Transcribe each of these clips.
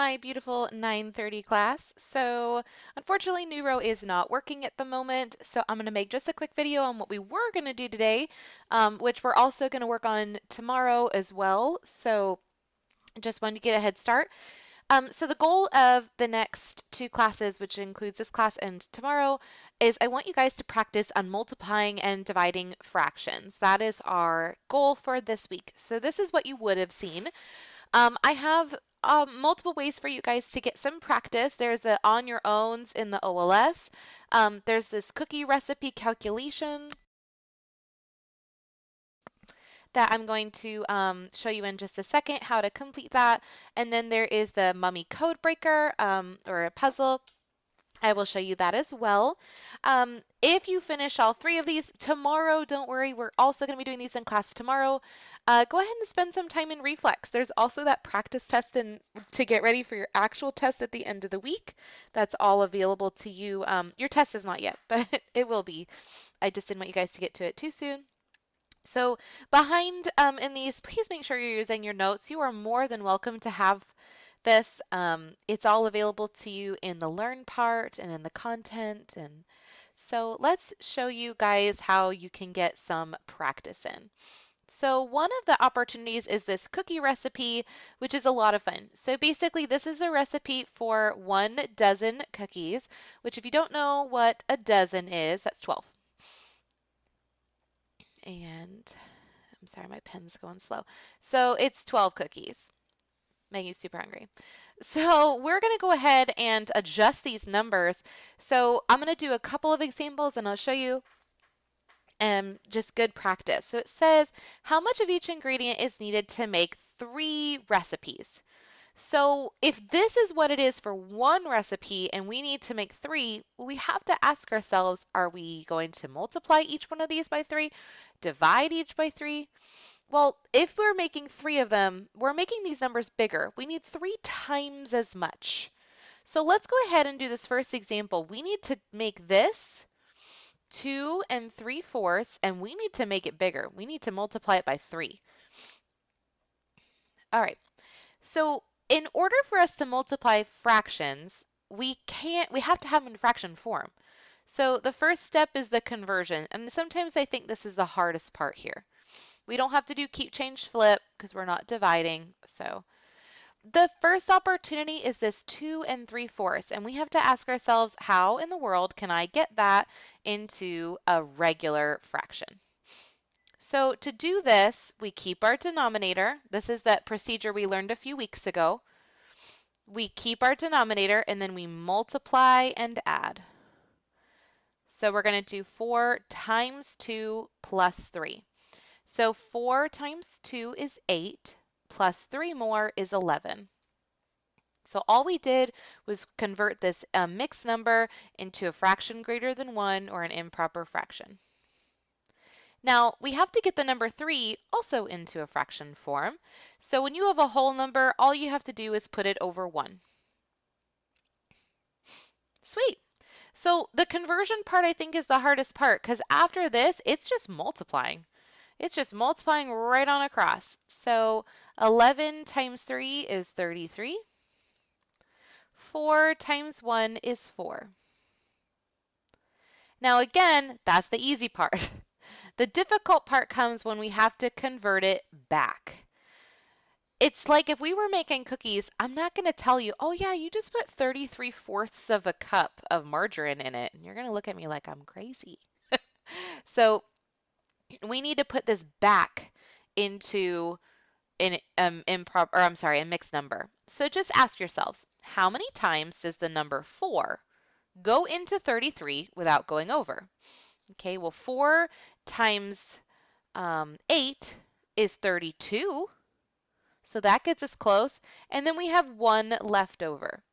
my beautiful 9:30 class. So unfortunately, Neuro is not working at the moment, so I'm going to make just a quick video on what we were going to do today, which we're also going to work on tomorrow as well. So just wanted to get a head start. So the goal of the next two classes, which includes this class and tomorrow, is I want you guys to practice on multiplying and dividing fractions. That is our goal for this week. So this is what you would have seen. I have multiple ways for you guys to get some practice. There's a on your owns in the OLS. There's this cookie recipe calculation that I'm going to show you in just a second how to complete that. And then there is the mummy code breaker or a puzzle. I will show you that as well. If you finish all three of these tomorrow, don't worry, we're also going to be doing these in class tomorrow. Go ahead and spend some time in Reflex. There's also that practice test to get ready for your actual test at the end of the week. That's all available to you. Your test is not yet, but it will be. I just didn't want you guys to get to it too soon. So behind in these, please make sure you're using your notes. You are more than welcome to have this. It's all available to you in the learn part and in the content. And so let's show you guys how you can get some practice in. So one of the opportunities is this cookie recipe, which is a lot of fun. So basically this is a recipe for 1 dozen cookies, which if you don't know what a dozen is, that's 12. And I'm sorry, my pen's going slow. So it's 12 cookies. Maggie's super hungry. So we're going to go ahead and adjust these numbers. So I'm going to do a couple of examples and I'll show you just good practice. So it says how much of each ingredient is needed to make 3 recipes. So if this is what it is for one recipe and we need to make 3, we have to ask ourselves, are we going to multiply each one of these by 3, divide each by 3? Well, if we're making 3 of them, we're making these numbers bigger. We need 3 times as much. So let's go ahead and do this first example. We need to make this 2 3/4, and we need to make it bigger. We need to multiply it by 3. All right, so in order for us to multiply fractions, we have to have them in fraction form. So the first step is the conversion, and sometimes I think this is the hardest part here. We don't have to do keep, change, flip because we're not dividing. So the first opportunity is this 2 3/4, and we have to ask ourselves, how in the world can I get that into a regular fraction? So to do this, we keep our denominator. This is that procedure we learned a few weeks ago. We keep our denominator and then we multiply and add. So we're going to do 4 times 2 plus 3. So 4 times 2 is 8, plus 3 more is 11. So all we did was convert this mixed number into a fraction greater than 1 or an improper fraction. Now, we have to get the number 3 also into a fraction form. So when you have a whole number, all you have to do is put it over 1. Sweet. So the conversion part I think is the hardest part because after this, it's just multiplying. It's just multiplying right on across. So 11 times 3 is 33. 4 times 1 is 4. Now again, that's the easy part. The difficult part comes when we have to convert it back. It's like if we were making cookies, I'm not going to tell you, oh yeah, you just put 33/4 of a cup of margarine in it. And you're going to look at me like I'm crazy. So we need to put this back into a mixed number. So just ask yourselves, how many times does the number 4 go into 33 without going over? Okay, well 4 times 8 is 32. So that gets us close. And then we have 1 left over.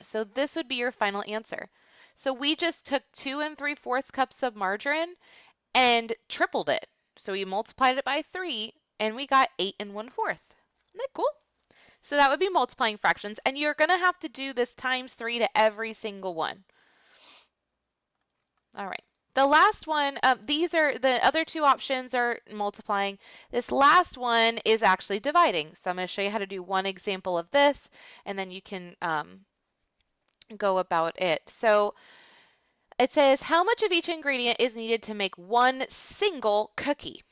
So this would be your final answer. So we just took 2 3/4 cups of margarine and tripled it. So we multiplied it by 3 and we got 8 1/4. Isn't that cool? So that would be multiplying fractions. And you're going to have to do this times 3 to every single one. All right. The last one, these are the other two options are multiplying. This last one is actually dividing. So I'm going to show you how to do one example of this, and then you can go about it. So it says, how much of each ingredient is needed to make one single cookie?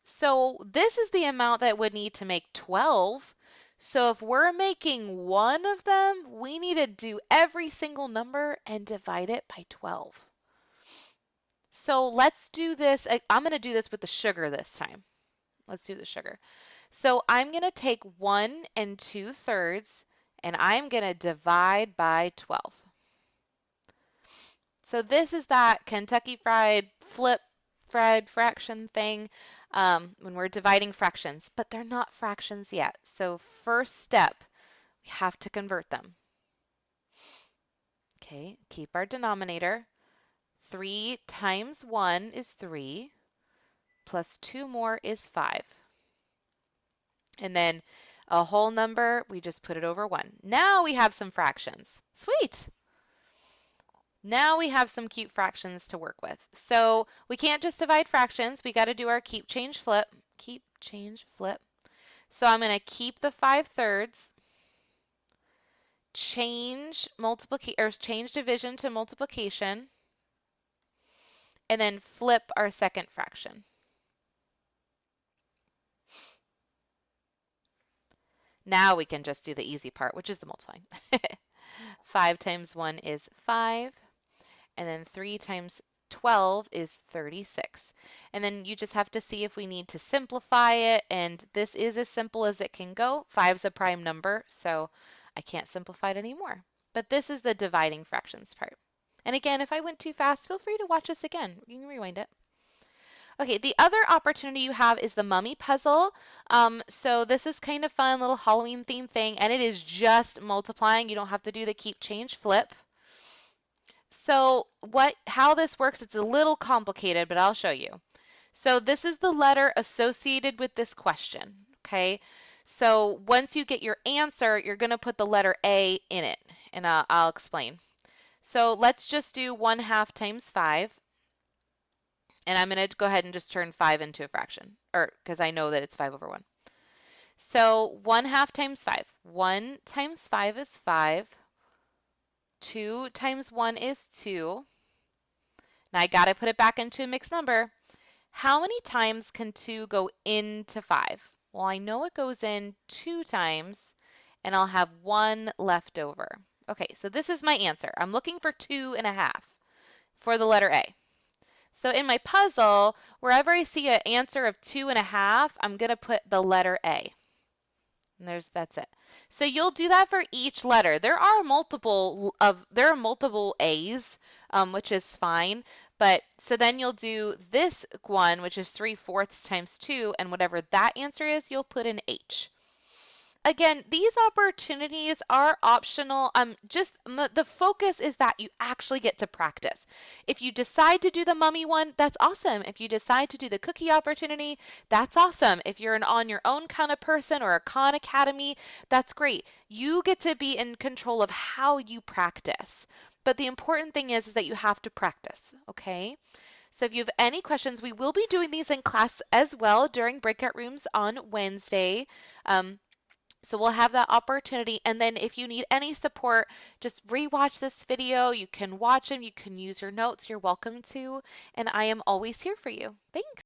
So this is the amount that would need to make 12. So if we're making one of them, we need to do every single number and divide it by 12. So let's do this. I'm going to do this with the sugar this time. Let's do the sugar. So I'm going to take 1 2/3 and I'm going to divide by 12. So this is that Kentucky Fried flip fried fraction thing when we're dividing fractions, but they're not fractions yet. So first step, we have to convert them. Okay, keep our denominator. 3 times 1 is 3, plus 2 more is 5. And then a whole number, we just put it over 1. Now we have some fractions. Sweet! Now we have some cute fractions to work with. So we can't just divide fractions. We got to do our keep, change, flip. Keep, change, flip. So I'm going to keep the 5/3, change change division to multiplication, and then flip our second fraction. Now we can just do the easy part, which is the multiplying. 5 times 1 is 5. And then 3 times 12 is 36. And then you just have to see if we need to simplify it, and this is as simple as it can go. 5 is a prime number, so I can't simplify it anymore. But this is the dividing fractions part. And again, if I went too fast, feel free to watch this again. You can rewind it. Okay, the other opportunity you have is the mummy puzzle. So this is kind of fun, little Halloween themed thing, and it is just multiplying. You don't have to do the keep, change, flip. So how this works, it's a little complicated, but I'll show you. So this is the letter associated with this question, okay? So once you get your answer, you're going to put the letter A in it, and I'll explain. So let's just do 1/2 times 5, and I'm going to go ahead and just turn 5 into a fraction, or because I know that it's 5 over 1. So 1/2 times 5. 1 times 5 is 5. 2 times 1 is 2. Now I got to put it back into a mixed number. How many times can 2 go into 5? Well, I know it goes in 2 times, and I'll have 1 left over. Okay, so this is my answer. I'm looking for 2.5 for the letter A. So in my puzzle, wherever I see an answer of 2.5, I'm going to put the letter A. And that's it. So you'll do that for each letter. There are multiple A's, which is fine. But so then you'll do this one, which is 3/4 times 2, and whatever that answer is, you'll put an H. Again, these opportunities are optional. The focus is that you actually get to practice. If you decide to do the mummy one, that's awesome. If you decide to do the cookie opportunity, that's awesome. If you're an on your own kind of person or a Khan Academy, that's great. You get to be in control of how you practice. But the important thing is that you have to practice, okay? So if you have any questions, we will be doing these in class as well during breakout rooms on Wednesday. So we'll have that opportunity. And then if you need any support, just rewatch this video. You can watch them. You can use your notes. You're welcome to. And I am always here for you. Thanks.